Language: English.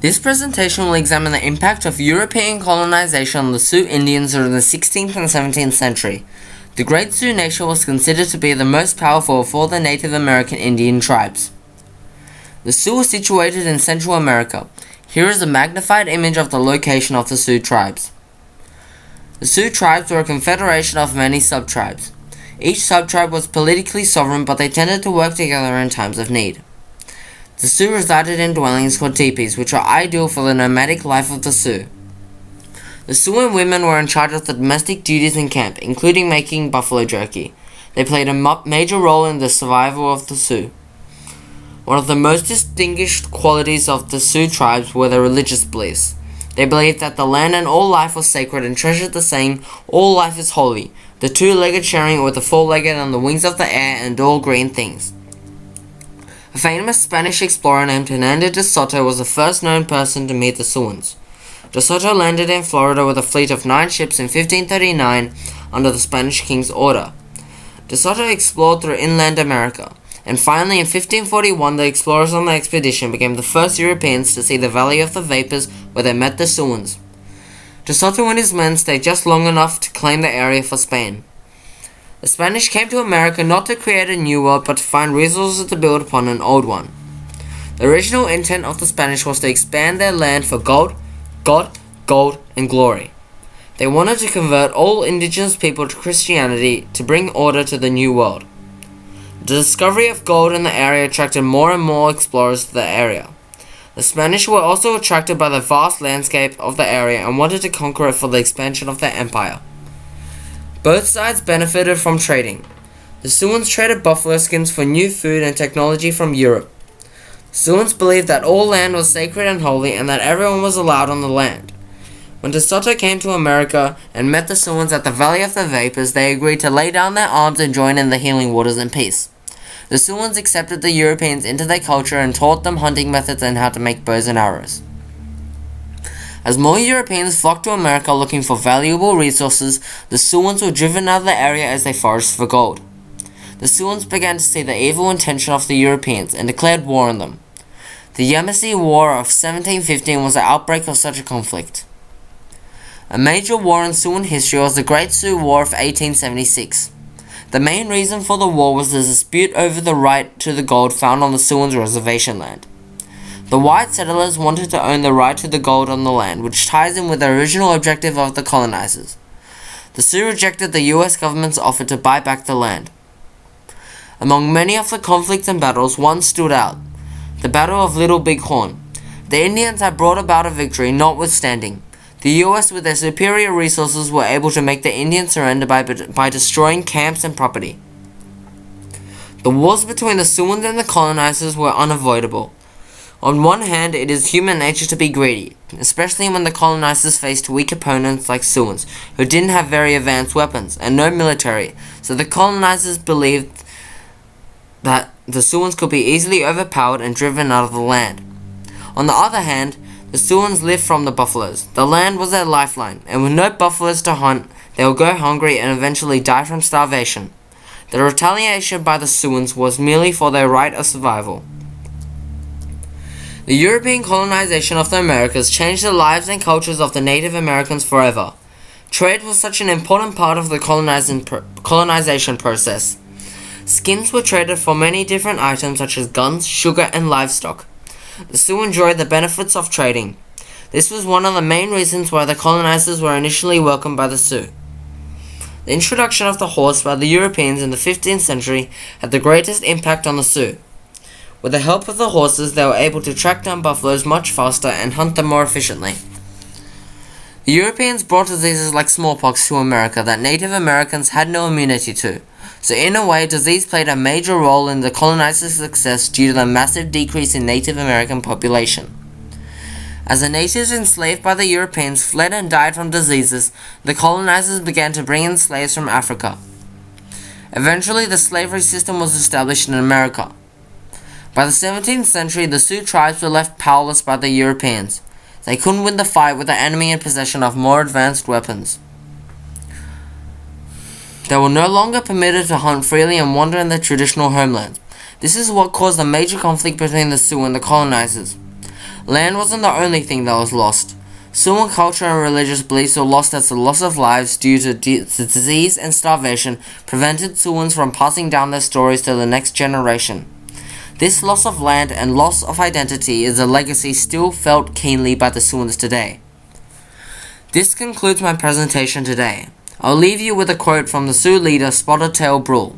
This presentation will examine the impact of European colonization on the Sioux Indians during the 16th and 17th century. The Great Sioux Nation was considered to be the most powerful of all the Native American Indian tribes. The Sioux was situated in Central America. Here is a magnified image of the location of the Sioux tribes. The Sioux tribes were a confederation of many sub-tribes. Each sub-tribe was politically sovereign, but they tended to work together in times of need. The Sioux resided in dwellings called teepees, which are ideal for the nomadic life of the Sioux. The Sioux women were in charge of the domestic duties in camp, including making buffalo jerky. They played a major role in the survival of the Sioux. One of the most distinguished qualities of the Sioux tribes were their religious beliefs. They believed that the land and all life was sacred and treasured the saying, "All life is holy," the two-legged sharing it with the four-legged on the wings of the air and all green things. A famous Spanish explorer named Hernando de Soto was the first known person to meet the Siouans. De Soto landed in Florida with a fleet of 9 ships in 1539 under the Spanish king's order. De Soto explored through inland America, and finally in 1541 the explorers on the expedition became the first Europeans to see the Valley of the Vapors, where they met the Siouans. De Soto and his men stayed just long enough to claim the area for Spain. The Spanish came to America not to create a new world, but to find resources to build upon an old one. The original intent of the Spanish was to expand their land for gold, and glory. They wanted to convert all indigenous people to Christianity to bring order to the new world. The discovery of gold in the area attracted more and more explorers to the area. The Spanish were also attracted by the vast landscape of the area and wanted to conquer it for the expansion of their empire. Both sides benefited from trading. The Siouans traded buffalo skins for new food and technology from Europe. Siouans believed that all land was sacred and holy and that everyone was allowed on the land. When De Soto came to America and met the Siouans at the Valley of the Vapors, they agreed to lay down their arms and join in the healing waters in peace. The Siouans accepted the Europeans into their culture and taught them hunting methods and how to make bows and arrows. As more Europeans flocked to America looking for valuable resources, the Siouans were driven out of the area as they forested for gold. The Siouans began to see the evil intention of the Europeans and declared war on them. The Yamasee War of 1715 was the outbreak of such a conflict. A major war in Siouan history was the Great Sioux War of 1876. The main reason for the war was the dispute over the right to the gold found on the Siouans' reservation land. The white settlers wanted to own the right to the gold on the land, which ties in with the original objective of the colonizers. The Sioux rejected the US government's offer to buy back the land. Among many of the conflicts and battles, one stood out: the Battle of Little Big Horn. The Indians had brought about a victory, notwithstanding. The US, with their superior resources, were able to make the Indians surrender by destroying camps and property. The wars between the Siouans and the colonizers were unavoidable. On one hand, it is human nature to be greedy, especially when the colonizers faced weak opponents like Siouans, who didn't have very advanced weapons and no military, so the colonizers believed that the Siouans could be easily overpowered and driven out of the land. On the other hand, the Siouans lived from the buffaloes. The land was their lifeline, and with no buffaloes to hunt, they would go hungry and eventually die from starvation. The retaliation by the Siouans was merely for their right of survival. The European colonization of the Americas changed the lives and cultures of the Native Americans forever. Trade was such an important part of the colonization process. Skins were traded for many different items such as guns, sugar, and livestock. The Sioux enjoyed the benefits of trading. This was one of the main reasons why the colonizers were initially welcomed by the Sioux. The introduction of the horse by the Europeans in the 15th century had the greatest impact on the Sioux. With the help of the horses, they were able to track down buffaloes much faster and hunt them more efficiently. The Europeans brought diseases like smallpox to America that Native Americans had no immunity to. So in a way, disease played a major role in the colonizers' success due to the massive decrease in Native American population. As the natives enslaved by the Europeans fled and died from diseases, the colonizers began to bring in slaves from Africa. Eventually, the slavery system was established in America. By the 17th century, the Sioux tribes were left powerless by the Europeans. They couldn't win the fight with the enemy in possession of more advanced weapons. They were no longer permitted to hunt freely and wander in their traditional homelands. This is what caused a major conflict between the Sioux and the colonizers. Land wasn't the only thing that was lost. Sioux culture and religious beliefs were lost as the loss of lives due to disease and starvation prevented Siouans from passing down their stories to the next generation. This loss of land and loss of identity is a legacy still felt keenly by the Siouans today. This concludes my presentation today. I'll leave you with a quote from the Sioux leader Spotted Tail Brule.